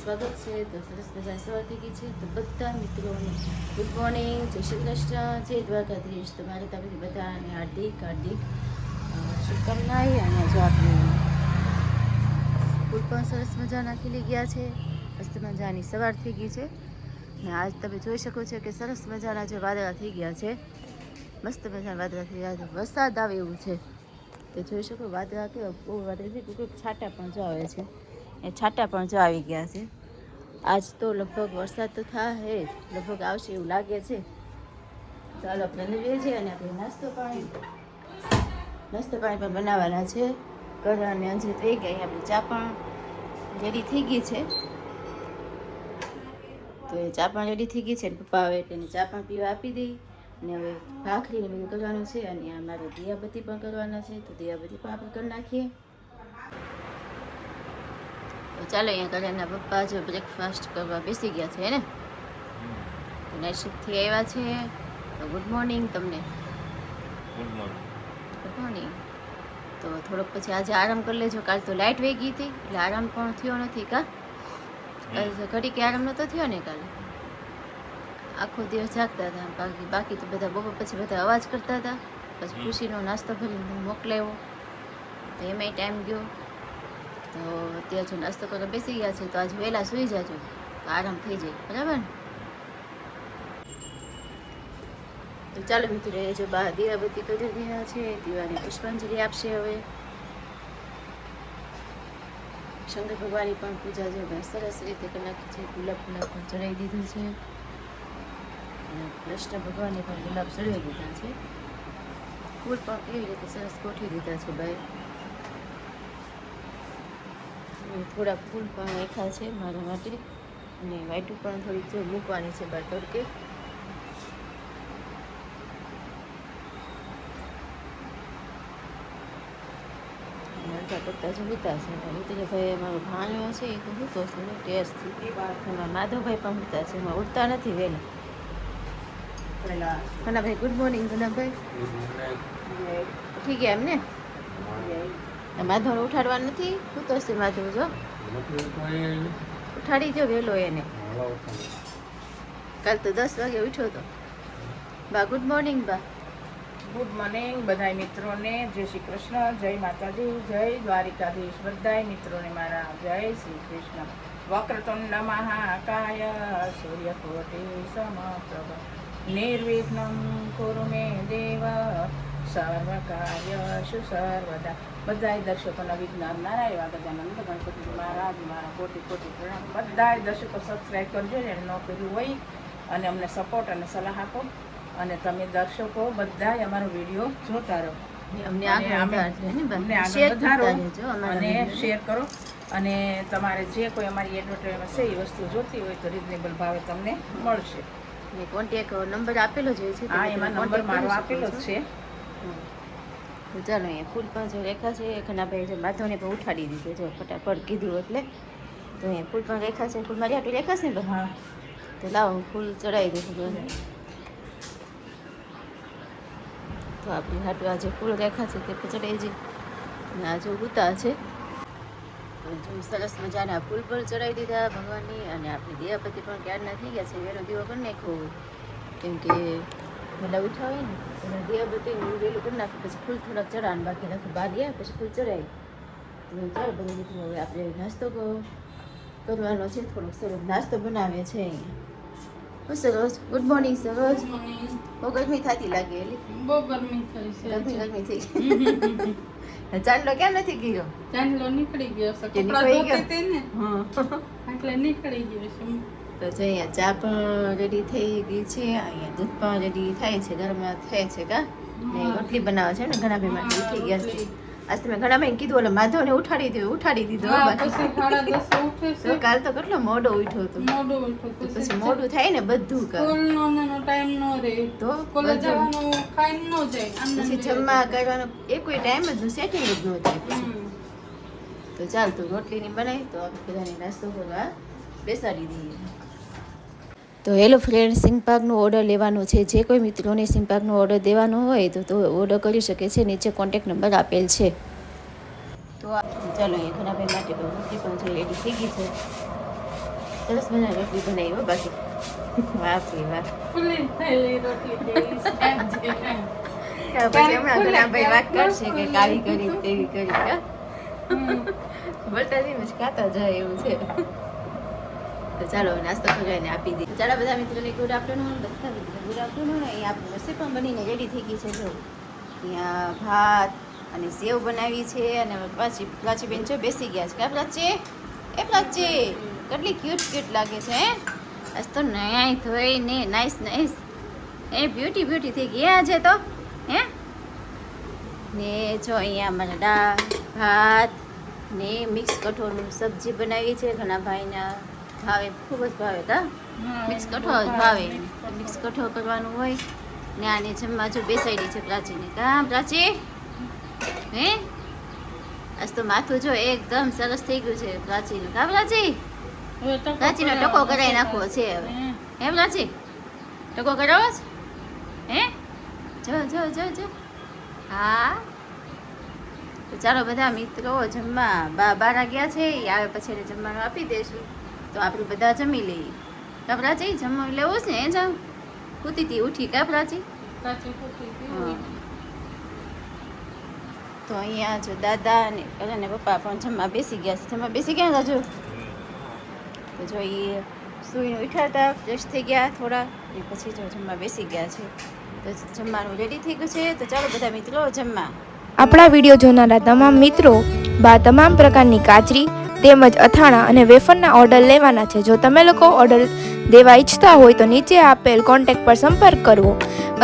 સ્વાગત છે. તો સરસ મજા સવાર થઈ ગઈ છે. તો બધા મિત્રોને ગુડ મોર્નિંગ, જય શ્રી કૃષ્ણ, જય દ્વારકાધીશ. તમારે તરફથી બધાને હાર્દિક શુભકામનાએ. અને જો આપણે ફૂલ પણ સરસ મજાના ખીલી ગયા છે. મસ્ત મજાની સવાર થઈ ગઈ છે. ને આજ તમે જોઈ શકો છો કે સરસ મજાના જે વાદળા થઈ ગયા છે, મસ્ત મજાના વાદળા થઈ ગયા છે. વરસાદ આવે એવું છે. તો જોઈ શકો વાદળા કેવા બહુ વાદળ છે. કોઈ છાંટા પણ જો આવે છે, એ છાંટા પણ જો આવી ગયા છે. આજ તો લગભગ વરસાદ તો થાય, લગભગ આવશે એવું લાગે છે. ચાલો આપણે નીકળીએ છીએ અને આપણે નાસ્તો પાણી પણ બનાવવાના છે. કરવાની અંજલી થઈ ગઈ. આપણી ચા પણ રેડી થઈ ગઈ છે. તો એ ચા પણ રેડી થઈ ગઈ છે. પપ્પા આવે એટલે ચા પણ પીવા આપી દઈ. અને હવે ભાખરીને બધું કરવાનું છે. અને અમારે દિયાબત્તી પણ કરવાના છે. તો દિયાબત્તી પણ આપણે કરી નાખીએ. તો ચાલો અહીંયા કલ્યાણના પપ્પા જો બ્રેકફાસ્ટ કરવા બેસી ગયા છે ને. નાઇટ શિફ્ટથી આવ્યા છે. તો ગુડ મોર્નિંગ તમને. Good morning. તો થોડોક પછી આજે આરામ કરી લેજો. કાલ તો લાઇટ વહી ગઈ હતી એટલે આરામ પણ થયો નથી. કાલ ઘડી કે આરામ નહોતો થયો ને કાલે. આખો દિવસ જાગતા હતા. બાકી તો બધા બપોર પછી બધા અવાજ કરતા હતા. પછી ખુશીનો નાસ્તો ભરીને મોકલાવ્યો તો એમાંય ટાઈમ ગયો. તો અત્યારે જો નાસ્તો કરવા બેસી ગયા છે. તો આજે વહેલા સૂઈ જાજો તો આરામ થઈ જાય, બરાબર ને. તો ચાલો મિત્રો, એ જો બહાર દીવાબત્તી કરી રહ્યા છે. દીવાને પુષ્પાંજલિ આપશે. હવે શંકર ભગવાનની પણ પૂજા જો સરસ રીતે કરી નાખી છે. ગુલાબ પણ ચડાવી દીધું છે. અને કૃષ્ણ ભગવાનને પણ ગુલાબ ચડાવી દીધા છે. ફૂલ પણ કેવી રીતે સરસ ગોઠવી દીધા છે ભાઈ. થોડા ફૂલ પણ રાખ્યા છે મારા માટે. અને વાઈટું પણ થોડીક જો મૂકવાની છે બાર તડકે. અડધા કરતા જો ઉતા છે. ઉતરે ભાઈ અમારો ભાણ્યો છે એ તો ઉતો છે ટેસ્ટથી. એમાં માધવભાઈ પણ ઉતા છે. એમાં ઉઠતા નથી વહેલા. કનાભાઈ ગુડ મોર્નિંગ. કનાભાઈ ઉઠી ગયા એમ ને. માધવને ઉઠાડવા નથી. ઉતો છે માધવ જો. ઉઠાડી જો વહેલો એને. કાલ તો 10 વાગે ઉઠ્યો હતો. બા ગુડ મોર્નિંગ. બા ગુડ મોર્નિંગ બધા મિત્રોને. જય શ્રી કૃષ્ણ, જય માતાજી, જય દ્વારિકાધીશ. બધા મિત્રોને મારા જય શ્રી કૃષ્ણ. વક્રતુંડ મહાકાય સૂર્યકોટિ સમપ્રભ નિર્વિઘ્નમ કુરુ મે દેવ સર્વકાર્યેષુ સર્વદા. બધાય દર્શકોના વિઘ્ન નારાયણ ગજાનંદ ગણપતિ મહારાજ મારા કોટી કોટી પ્રણામ. બધાય દર્શકો સબસ્ક્રાઈબ કરજો જેને ન કર્યું હોય, અને અમને સપોર્ટ અને સલાહ આપો. અને તમે દર્શકો બધાય અમારો વિડીયો જોતા રહો. અમને આગળ વધારો અને શેર કરો. અને તમારે જે કોઈ અમારી એડવર્ટાઇઝમેન્ટ છે એ વસ્તુ જોતી હોય તો રીઝનેબલ ભાવે તમને મળશે. કોન્ટેક નંબર આપેલો જ હોય છે. હા, એમાં નંબર મારો આપેલો જ છે. તો ચાલો અહીંયા ફૂલ પણ જો રેખા છે. કનાભાઈ જો માધવને પણ ઉઠાડી દીધો જો ફટાફટ કીધું એટલે. તો અહીંયા ફૂલ પણ રેખા છે. ફૂલ મારી આટલી રેખા છે ને. હા, તો લાવો હું ફૂલ ચડાવી દઈશું. તો આપણી હાટું આજે ફૂલ રેખા છે તે ચડાવી જઈ. અને આ જો ઉતા છે. જો સરસ મજાના ફૂલ પણ ચડાવી દીધા ભગવાનની. અને આપણી દિયાબત્તી પણ ક્યારના થઈ ગયા છે. વહેલો દીવો કરી નાખ્યો હોય કેમ કે વહેલા ઉઠા હોય ને એટલે દિયાબત્તી વહેલું કરી નાખે. પછી ફૂલ થોડાક ચડાવવાનું બાકી રાખે. બહાર ગયા પછી ફૂલ ચડાવી. તો ચાલો બધું મિત્રો, હવે આપણે નાસ્તો કરવાનો છે. થોડોક સરસ નાસ્તો બનાવીએ છીએ અહીંયા. સરોજ ગુડ મોર્નિંગ. સરોજ બહુ ગરમી થતી લાગે. બહુ ગરમી થઈ છે. ગરમી થઈ ગઈ. ચાંદલો ક્યાં નથી ગયો? ચાંદલો નીકળી ગયો છે. કપડાં ધોતી હતી ને એટલે નીકળી ગયો છે. તો જો અહીંયા ચા પણ રેડી થઈ ગઈ છે. અહીંયા દૂધ પણ રેડી થાય છે. ગરમ થાય છે. કા ને રોટલી બનાવે છે ને. ઘણા ભાઈ માટે ઉઠી ગયા છે. આજ તમે ઘણા મેં કીધું એટલે માધવને ઉઠાડી દીધો હા, બાકી. પછી 10:30 ઉઠે તો છે. કાલ તો કેટલો મોડો ઉઠ્યો હતો મોડું ઉઠે તો પછી મોડું થાય ને બધું કામ. સ્કૂલનો ને એનો ટાઈમ નો રહે. તો કોલેજ બધું. જવાનું ખાઈને નો જાય. આમ પછી નામ જમવા કરવાનો એ કોઈ ટાઈમ જ સેટિંગ જ ન થાય પછી. હમ. તો ચાલ તું રોટલીની બનાવી તો આપણે બધાને નાસ્તો કરવા બેસાડી દઈએ. તો હેલો ફ્રેન્ડ, સિંગપાકનો ઓર્ડર લેવાનો છે. જે કોઈ મિત્રોને સિંગપાકનો ઓર્ડર દેવાનો હોય તો ઓર્ડર કરી શકે છે. નીચે કોન્ટેક્ટ નંબર આપેલ છે. તો ચાલો અહીંયા ઘણાભાઈ માટે પણ રોટલી પણ જો રેડી થઈ ગઈ છે. સરસ મજાની રોટલી બનાવી હો બાકી. વાહ ભાઈ વાહ. ફૂલી થયેલી રોટલી જેવી સાંજે. પછી હમણાં ઘણાભાઈ વાત કરશે કે કાવી કરી તેવી કરી કા હમ. બોલતા જઈને જ ખાતા જાય એવું છે. તો ચાલો નાસ્તો કરીને આપી દઈએ. ચાલો બધા મિત્રોને ગુડ આફ્ટરનૂન. બધા મિત્રોને ગુડ આફ્ટરનૂન. અહીંયા આપણી રસોઈ પણ બનીને રેડી થઈ ગઈ છે. જો અહીંયા ભાત અને સેવ બનાવી છે અને પ્રાચી બેન જો બેસી ગયા છે. કા પ્રાચી? એ પ્રાચી કેટલી ક્યુટ લાગે છે હે. આજ તો નયા ધોઈને નાઈસ એ બ્યુટી થઈ ગઈ આજે તો હે. ને જો અહીંયા અમારા દાળ ભાત ને મિક્સ કઠોળનું સબ્જી બનાવી છે. ઘણા ભાઈના ભાવે ખૂબ જ ભાવે કા મિક્સ કઠોળ ભાવે. મિક્સ કઠોળ કરવાનું હોય ને આને જમવા જો બેસાડી છે પ્રાચીને. કા પ્રાચી હે આજ તો માથું જો એકદમ સરસ થઈ ગયું છે પ્રાચીનું. કા પ્રાચી? પ્રાચીનો ટકો કરાવી નાખવો છે હવે. હે પ્રાચી ટકો કરાવો છે હે? જો હા. તો ચાલો બધા મિત્રો જમવા બારા ગયા છે. એ આવે પછી એને જમવાનું આપી દઈશું તો આપણે બધા જમી લઈએ. કા પ્રાચી જમવા લેવું છે ને? જાઉં કૂતી હતી ઉઠી. કા પ્રાચી? હા. તો અહીંયા જો દાદા અને પપ્પા પણ જમવા બેસી ગયા છે. જમવા બેસી ગયા રાજુ? તો જો એ સૂઈને ઉઠ્યા હતા, ફ્રેશ થઈ ગયા થોડા એ પછી જો જમવા બેસી ગયા છે. તો જમવાનું રેડી થઈ ગયું છે. તો ચાલો બધા મિત્રો જમવા. આપણા વિડીયો જોનારા તમામ મિત્રો તમામ પ્રકારની કાચરી તેમજ અથાણા અને વેફરના ઓર્ડર લેવાના છે. જો તમે લોકો ઓર્ડર દેવા ઈચ્છતા હોય તો નીચે આપેલ કોન્ટેક્ટ પર સંપર્ક કરવો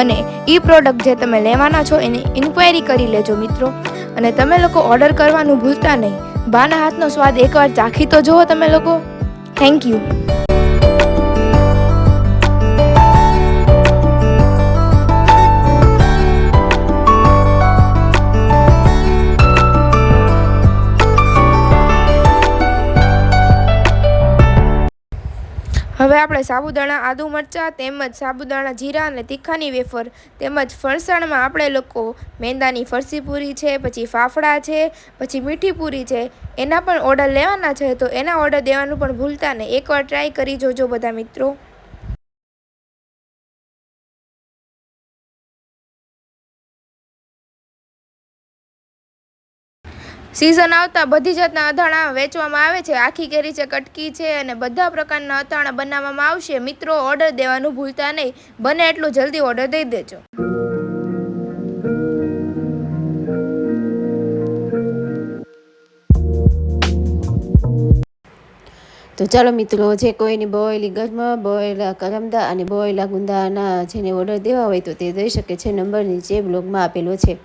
અને એ પ્રોડક્ટ જે તમે લેવાના છો એની ઇન્ક્વાયરી કરી લેજો મિત્રો. અને તમે લોકો ઓર્ડર કરવાનું ભૂલતા નહીં. બાના હાથનો સ્વાદ એકવાર ચાખી તો જુઓ તમે લોકો. Thank you. હવે આપણે સાબુદાણા આદુ મરચાં તેમજ સાબુદાણા જીરા અને તીખાની વેફર તેમજ ફરસાણમાં આપણે લોકો મેંદાની ફરસી પૂરી છે, પછી ફાફડા છે, પછી મીઠી પૂરી છે, એના પણ ઓર્ડર લેવાના છે. તો એના ઓર્ડર દેવાનું પણ ભૂલતા નહીં. એકવાર ટ્રાય કરી જોજો બધા મિત્રો. સિઝન આવતા બધી જાતના અથાણા વેચવામાં આવે છે. આખી કેરી છે, કટકી છે અને બધા પ્રકારના અથાણા બનાવવામાં આવશે. મિત્રો ઓર્ડર દેવાનું ભૂલતા નહીં. બને એટલું જલ્દી ઓર્ડર દઈ દેજો. તો ચાલો મિત્રો, જે કોઈની બોયેલી ગરમ, બોયેલા કરમદા અને બોયેલા ગુંદાના જેને ઓર્ડર દેવા હોય તો તે દઈ શકે છે. નંબર નીચે બ્લોગમાં આપેલો છે.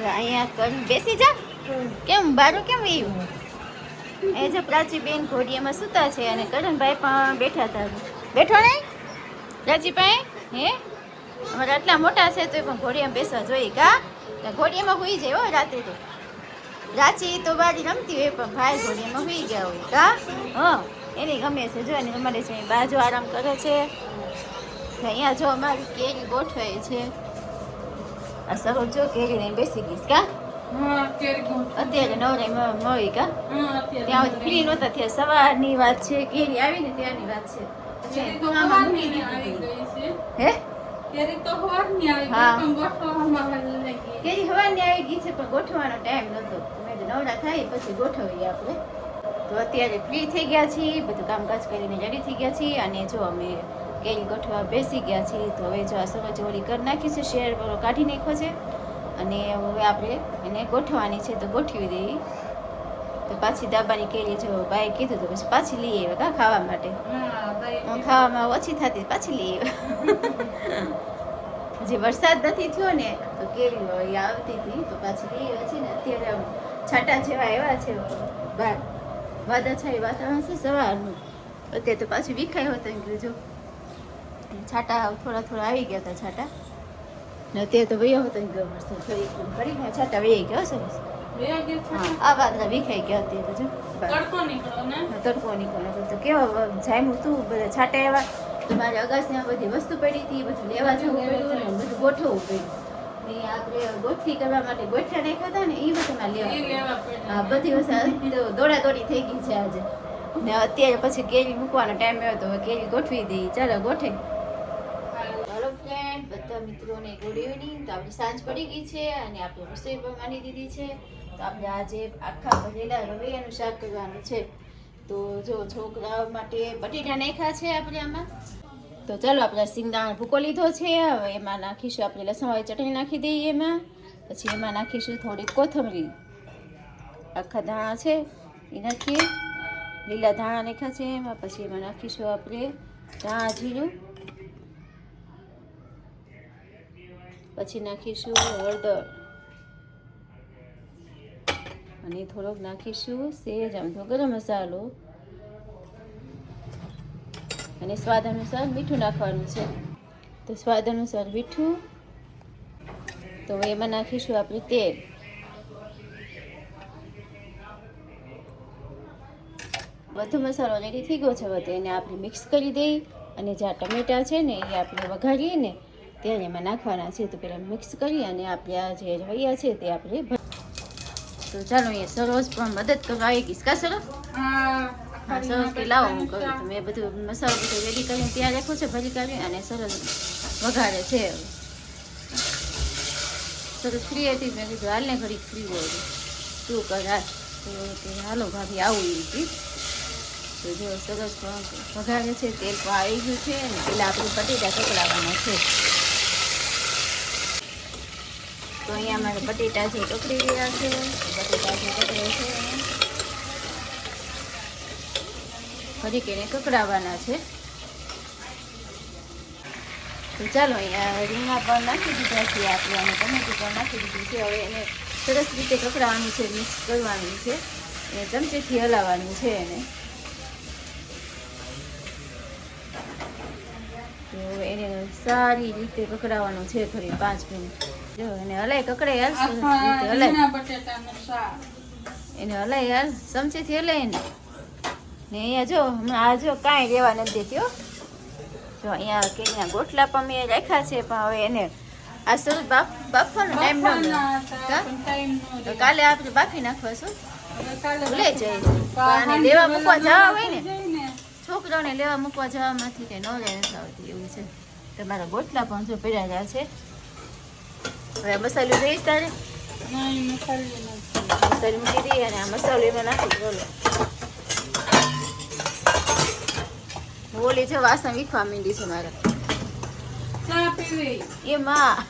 તો અહીંયા બેસી જા. કેમ બારું કેમ એવું? એ જે પ્રાચી બેન ઘોડિયામાં સૂતા છે અને કરણભાઈ પણ બેઠા હતા. બેઠો નહીં પ્રાચી પાસે? હે અમારે આટલા મોટા છે તો પણ ઘોડિયામાં બેસવા જોઈએ. કા ઘોડિયામાં હોઈ જાય હો રાત્રે તો. રાચી તો બારી રમતી હોય પણ ભાઈ ઘોડિયામાં હોઈ ગયા હોય. કા એને ગમે છે. જો એને અમારે છે બાજુ આરામ કરે છે. અહીંયા જો અમારી કેરી ગોઠવાય છે. આ સરોજ જો કેરી લઈને બેસી ગઈશ. કા અત્યારે નવરાઈ મળી. કા ત્યાં ક્લીન નહોતા થયા. સવારની વાત છે, કેરી આવીને ત્યાંની વાત છે. હે કેરી હવાની આવી ગઈ છે પણ ગોઠવાનો ટાઈમ નહોતો. નવરા થાય પછી ગોઠવીએ આપણે. તો અત્યારે ફ્રી થઈ ગયા છીએ, બધું કામકાજ કરીને રેડી થઈ ગયા છીએ અને જો અમે કેરી ગોઠવા બેસી ગયા છીએ. તો હવે જો આ સરોજ ઓલી કરી નાખી છે, શેર કાઢી નાખ્યો છે અને હવે આપણે એને ગોઠવાની છે તો ગોઠવી દઈએ. તો પાછી દાબાની કેરી જો ભાઈ કીધું તો પછી પાછી લઈ આવ્યા. કા ખાવા માટે ખાવામાં ઓછી થતી પાછી લઈ આવ્યા. હજી વરસાદ નથી થયો ને તો કેરી વળી આવતી હતી તો પાછી એ છે ને અત્યારે આમ છાંટા જેવા એવા છે બહાર વાદળછાયું વાતાવરણ છે સવારનું અત્યારે તો પાછું વિખાયો હતો એમ કીધું જો છાંટા થોડા થોડા આવી ગયા હતા છાંટા ને અત્યારે તો વયો હતો એમ ગયો વરસાદ ફરી છાંટા વહી ગયા સરસ હા આ વાદળા વિખાઈ ગયા અત્યારે તો જો તડકો નીકળ્યો તો કેવા જામ્યું તું બધા છાંટા એવા તો મારે અગાસીમાં બધી વસ્તુ પડી હતી બધું લેવા જવું પડ્યું ને બધું ગોઠવવું પડ્યું ને આપણે ગોઠવી કરવા માટે ગોઠ્યા નાખ્યા હતા ને એ બધામાં લેવા હા બધી વસ્તુ દોડાદોડી થઈ ગઈ છે આજે ને અત્યારે પછી કેરી મૂકવાનો ટાઈમ આવ્યો તો હવે કેરી ગોઠવી દઈ ચાલો ગોઠે હાલો ફ્રેન્ડ બધા મિત્રોને ગુડ ઇવનિંગ તો આપણી સાંજ પડી ગઈ છે અને આપણે રસોઈ પણ માની દીધી છે તો આપણે આજે આખા ભરેલા રવૈયાનું શાક કરવાનું છે તો જો છોકરાઓ માટે બટેટા નાખ્યા છે આપણે આમાં તો ચાલો આપણે સિંગદાણા ભૂકો લીધો છે હવે એમાં નાખીશું આપણે લસણવાળી ચટણી નાખી દઈએ એમાં પછી એમાં નાખીશું થોડી કોથમરી આખા ધાણા છે એ નાખીએ લીલા ધાણા નાખ્યા છે એમાં પછી એમાં નાખીશું આપણે ધાણા જીરું પછી નાખીશું હળદર અને થોડોક નાખીશું સેજ આમથો ગરમ મસાલો અને સ્વાદ અનુસાર મીઠું નાખવાનું છે તો સ્વાદ અનુસાર મીઠું તો એમાં નાખીશું આપણે તેલ બધો મસાલો રેડી થઈ ગયો છે બધો એને આપણે મિક્સ કરી દઈ અને જ્યાં ટમેટા છે ને એ આપણે વઘારીએ ને ત્યારે એમાં નાખવાના છે તો પહેલાં મિક્સ કરી અને આપણે આ જે રવૈયા છે તે આપણે તો ચાલો અહીંયા સરસ પણ મદદ કરવા આવી ગઈશ કા સરસ હા સરસ કે લાવો હું કરું તો મેં બધું મસાલો બધું રેડી કરીને ત્યાં રાખ્યો છે ભરી કરી અને સરસ વઘારે છે સરસ ફ્રી હતી મેં કીધું હાલને ઘડી ફ્રી હોય શું કરા તો કે હાલો ભાભી આવું એવી હતી તો જો સરસ વઘારે છે તેલ પણ આવી ગયું છે અને પેલા આપણે બટેટા કકડાવવાના છે તો અહીંયા અમારે બટેટા છે ટોકરી રહ્યા છે બટેટા છે કકડે છે ફરી એને કકડાવવાના છે તો ચાલો અહીંયા રીંગણા પણ નાખી દીધા છે આપણે અને ટમેટું પણ નાખી દીધું છે હવે એને સરસ રીતે કકડાવવાનું છે મિક્સ કરવાનું છે અને ચમચીથી હલાવવાનું છે એને તો એને સારી રીતે કકડાવવાનું છે થોડી 5 મિનિટ જો એને હલાય કકડે હાલ સરસ રીતે હલાય એને હલાય હાલ ચમચીથી હલાય ને અહીંયા જો હમણાં આ જો કાંઈ રહેવા નથી દેતી હો જો અહીંયા કેરીના ગોટલા પણ મેં રાખ્યા છે પણ હવે એને આ સરસ બાફવાનો ટાઈમ ન તો કાલે આપણે બાફી નાખવાશું ભૂલે જાય અને લેવા મૂકવા જવા હોય ને છોકરાઓને લેવા મૂકવા જવામાંથી કંઈ નોલેજ નથી આવતી એવું છે તમારા ગોટલા પણ જો પડ્યા રહ્યા છે હવે મસાલો દઈશ તારે મસાલો મૂકી દઈએ અને આ મસાલો એમાં નાખી બોલો ઓલી છે વાસણ વીખવા માંડી છે મારે એમાં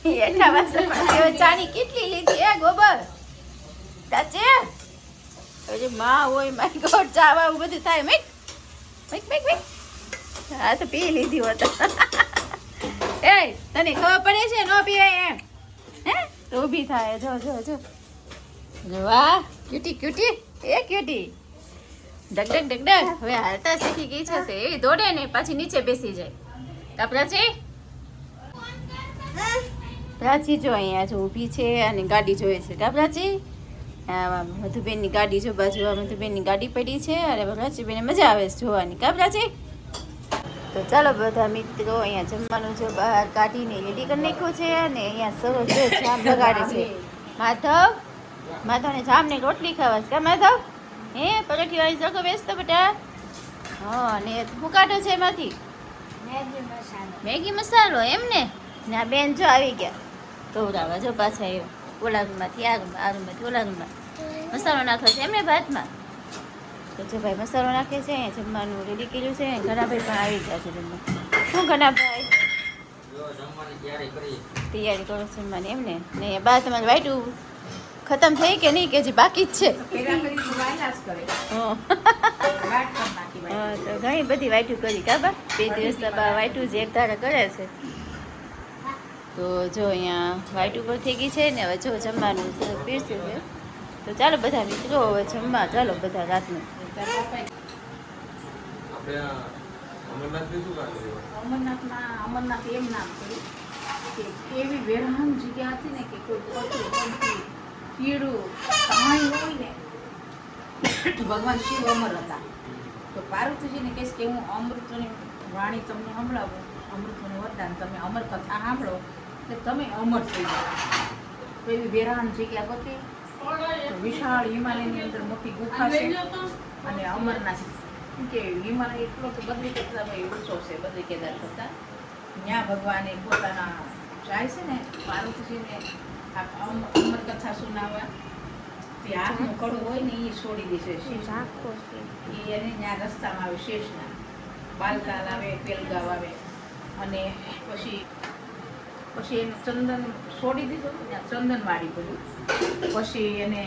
એટલા વાસણ ચાની કેટલી લીધી એ ગોબર સાચે અરે માં હોય મારી ગોળ ચાવા આવું બધું થાય મેક મેક મેક મેક હા તો પી લીધી હોત એ તને ખબર પડે છે ન પીવાય એમ હે તો ઊભી થાય જો જો જો વાહ ક્યુટી ક્યુટી એ ક્યુટી ડગ ડગ ડગ ડગ હવે હાલતા શીખી ગઈ છે તો એવી દોડે ને પાછી નીચે બેસી જાય કાપરાચી પ્રાચી જો અહીંયા જો ઊભી છે અને ગાડી જોઈ છે કાપરાચી હા મધુબેનની ગાડી જો બાજુમાં મધુબેનની ગાડી પડી છે અને પ્રાચીબેનને મજા આવે છે જોવાની કાપરાચી તો ચાલો બધા મિત્રો અહીંયા જમવાનું જો બહાર કાઢીને રેડી કરી નાખ્યું છે અને અહીંયા સરસ જો જામ લગાડે છે માધવને જામને રોટલી ખાવા છે કા માધવ હે પરોઠી વાળી જગો બેસતો બેટા હા ને શું કાઢો છે એમાંથી મેગી મસાલો એમ ને આ બેન જો આવી ગયા કવરાવા જો પાછા એ ઓલા રૂમમાંથી આ રૂમમાંથી ઓલા રૂમમાં મસાલો નાખે છે એમને ભાતમાં તો જો ભાઈ મસાલો નાખે છે જમવાનું રેડી કર્યું છે ઘણાભાઈ પણ આવી ગયા છે જમવા શું ઘણાભાઈ તૈયારી કરો જમવાની એમને ને બા તમારે વાઈટું ખતમ થઈ કે નહીં કે હજી બાકી જ છે આખી હા વાઈટ. તો ઘણી બધી વાઈટું કરી કાબા 2 દિવસ તો બા વાઈટું જ એક ધારે કરે છે. તો જો અહીંયા વાઈટ ઉપર થઈ ગઈ છે ને હવે જો જમવાનું પીરસે છે. તો ચાલો બધા મિત્રો હવે જમવા ચાલો બધા રાતનું. તારા પપ્પાએ આપણે આ અમરનાથની શું વાત કરી? અમરનાથ એમ નામ કર્યું કે એવી વેરાન જગ્યા હતી ને કે કોઈ પશુ પંખી કીડું કાંઈ હોય ને. ભગવાન શિવ અમર હતા. તો પાર્વતીજીને કહીશ કે હું અમૃતની વાણી તમને સંભળાવું, અમૃતનું વરદાન, તમે અમર કથા સાંભળો એટલે તમે અમર થઈ જાઓ. તો એવી વેરાન જગ્યા હતી. તો વિશાળ હિમાલયની અંદર મોટી ગુફા છે અને અમરનાથ કે હિમાલય એટલો તો બદરી કરતા ઊંચો છે, બદરી કેદાર કરતા. ત્યાં ભગવાને પોતાના જાય છે ને પાર્વતીજીને આ અમર કથા સુનાવવા. તે હાથનું કડું હોય ને એ છોડી દેશે શેષ. એ એને ત્યાં રસ્તામાં આવે શેષના બાલતાલ આવે, પેલગાવ આવે અને પછી એને ચંદન છોડી દીધું. ત્યાં ચંદન વાળી પડ્યું. પછી એને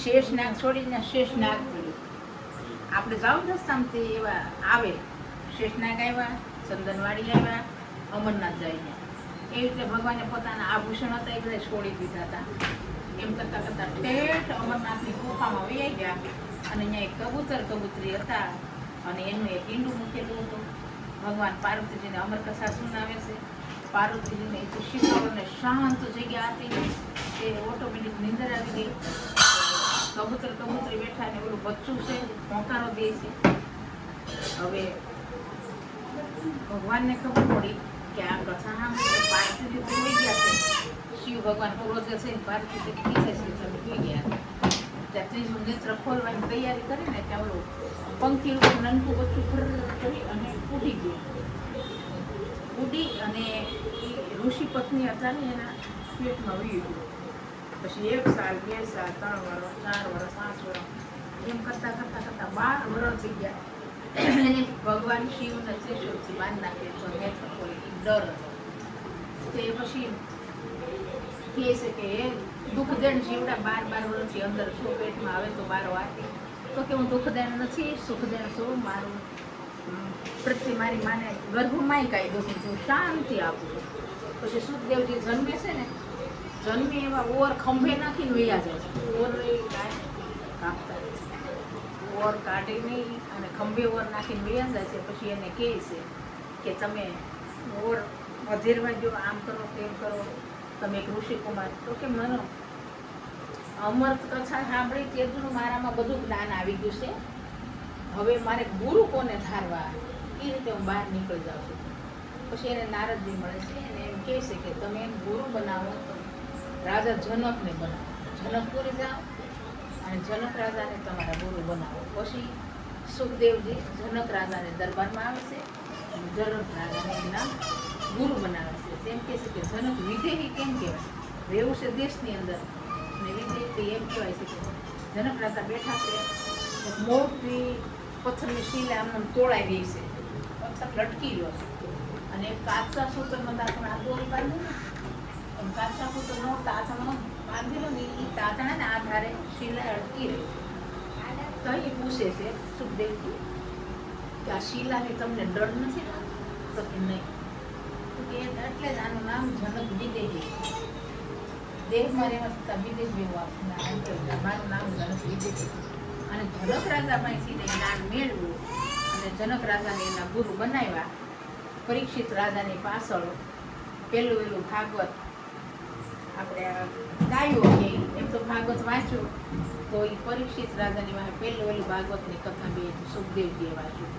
શેષનાગ છોડીને શેષનાગ પડ્યું. આપણે જાવ રસ્તામાં તે એવા આવે શેષનાગ આવ્યા, ચંદનવાડી આવ્યા, અમરનાથ જઈને એવી રીતે ભગવાને પોતાના આભૂષણ હતા એ બધા છોડી દીધા હતા. એમ કરતાં કરતાં ઠેઠ અમરનાથની ગુફામાં વહી ગયા અને અહીંયા એક કબૂતરી હતા અને એનું એક ઈંડું મૂકેલું હતું. ભગવાન પાર્વતીજીને અમરકથા સુનાવે છે. પાર્વતીજીને એટલી શીતળ અને શાંત જગ્યા હતી તે ઓટોમેટિક નીંદર આવી ગઈ. કબૂતરી બેઠા ને ઓલું બચ્ચું છે પોકારો દે છે. હવે ભગવાનને ખબર પડી કે આ કથા સાંભળી પાર્વતીજી તો હોઈ ગયા છે. શિવ ભગવાન ક્રોધ છે, પાર્વતીજી કીધે છે તમે હોઈ ગયા. ત્યાં ત્રીજું નેત્ર ખોલવાની તૈયારી કરીને ત્યાં ઓલું પંખી ઉપર નનકું બચ્ચું ફર કરી અને ઉડી ગયું. ઉડી અને એ ઋષિ પત્ની હતા ને એના પેટમાં વી ગયું. પછી 1 સાલ, 2 સાલ, 3 વર્ષ, 4 વર્ષ, 5 વર્ષ એમ કરતાં 12 વર્ષ થઈ ગયા. એને ભગવાન શિવને ત્રિશૂળથી બાંધી નાખે તો નેત્ર ખોલી ડર હતો. તે પછી કહે છે કે એ દુઃખદેણ જીવડા 12 વર્ષથી અંદર શું પેટમાં આવે તો 12 વાગે તો કે હું દુઃખદેણ નથી, સુખદેણ છું. મારું પ્રત્યે મારી માને ગર્ભમાંય કાંઈ દુઃખ નથી, હું શાંતિ આપું છું. પછી સુખદેવજી જન્મે છે ને, જન્મે એવા ઓર ખંભે નાખીને વૈયા જાય છે. ઓર કાપતા ઓર કાઢી નહીં અને ખંભે ઓર નાખીને વૈયા જાય છે. પછી એને કહે છે કે તમે ઓર અધેરવા જો, આમ કરો તેમ કરો, તમે એક ઋષિકુમાર. તો કે મને અમર કથા સાંભળી તેટલું મારામાં બધું જ્ઞાન આવી ગયું છે. હવે મારે ગુરુ કોને ધારવા એ રીતે હું બહાર નીકળી જાઉં છું. પછી એને નારદજી મળે છે અને એમ કહે છે કે તમે એમ ગુરુ બનાવો તો રાજા જનકને બનાવો, જનકપુરી જાઓ અને જનક રાજાને તમારા ગુરુ બનાવો. પછી સુખદેવજી જનક રાજાને દરબારમાં આવે છે અને જનક રાજાને એમના ગુરુ બનાવે છે. તેમ કહે છે કે જનક વિદેહી કેમ કહેવાય? રહેવું છે દેશની અંદર અને વિદેહી એમ કહેવાય છે કે જનક રાજા બેઠા છે, એક મોટી પથ્થરની શીલા આમ તોડાઈ રહી છે, પથ્થર લટકી રહ્યો છે અને એક કાચા સૂત્રમાં તાતણા દોરી બાંધી ને એમ કાચા સૂત્રનો તાતણો બાંધેલો ને એ તાતણાને આધારે શીલા અટકી રહી. તો એ પૂછે છે સુખદેવજી કે આ શીલાને તમને ડર નથી લાગતો? તો કે નહીં. તો કે એટલે જ આનું નામ જનક વિદેહી. દેહમાં રહેવા છતાં વિદેશ જેવું મારું નામ જનક વિદેહી. અને જનક રાજા પાસેથી જ્ઞાન મેળવ્યું અને જનક રાજાને એના ગુરુ બનાવ્યા. પરીક્ષિત રાજાની પાછળ પહેલું ભાગવત આપણે ગાયું કે એમ તો ભાગવત વાંચ્યું તો એ પરીક્ષિત રાજાની વાંહે પહેલું ભાગવતની કથા બે સુખદેવજીએ વાંચ્યું.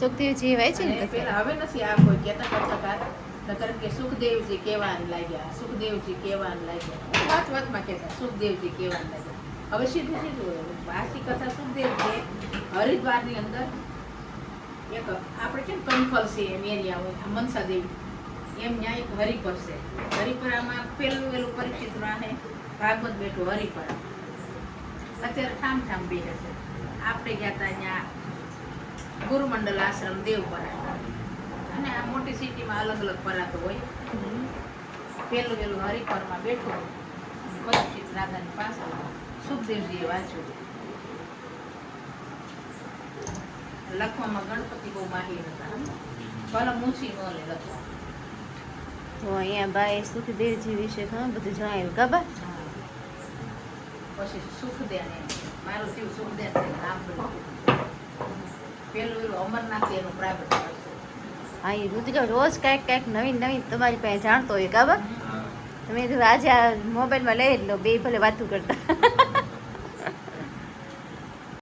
સુખદેવજી વાય છે ને પેલા હવે નથી આ કોઈ કહેતા કથાકાર, નકર કે સુખદેવજી કહેવાન લાગ્યા, સુખદેવજી કહેવાન લાગ્યા, વાતમાં કહેતા સુખદેવજી કહેવાન લાગ્યા. હવે સીધું આખી કથા સુખદેવજી હરિદ્વારની અંદર એક આપણે કેમ કંફલ છે એમ એરિયા હોય મનસા દેવી એમ ત્યાં એક હરિપર છે. હરિપરામાં પહેલું પરીક્ષિત રાહે ભાગવત બેઠું હરિપરા. અત્યારે ઠામ બેઠે છે. આપણે ગયા હતા ત્યાં ગુરુમંડલ આશ્રમ દેવપરા અને આ મોટી સિટીમાં અલગ અલગ પરાતો હોય. પહેલું હરિપરમાં બેઠું પરીક્ષિત રાજાની પાસે સુખદેવજીએ વાંચ્યું. લખવામાં ગણપતિ બહુ માહિર હતા કલમ ઊંચી ન લે લખવા. તો અહીંયા બાએ સુખદેવજી વિશે ઘણું બધું જણાવ્યું કાબા. પછી સુખદેવ મારું શિવ સુખદેવ છે નામ પેલું એનું અમરનાથ એનું પ્રાઇવેટ હા એ ઋતિકા રોજ કાંઈક નવીન તમારી પાસે જાણતો હોય કાબા. હા. તમે કીધું આજે આ મોબાઈલમાં લઈ જ લો બે ભલે વાતું કરતા.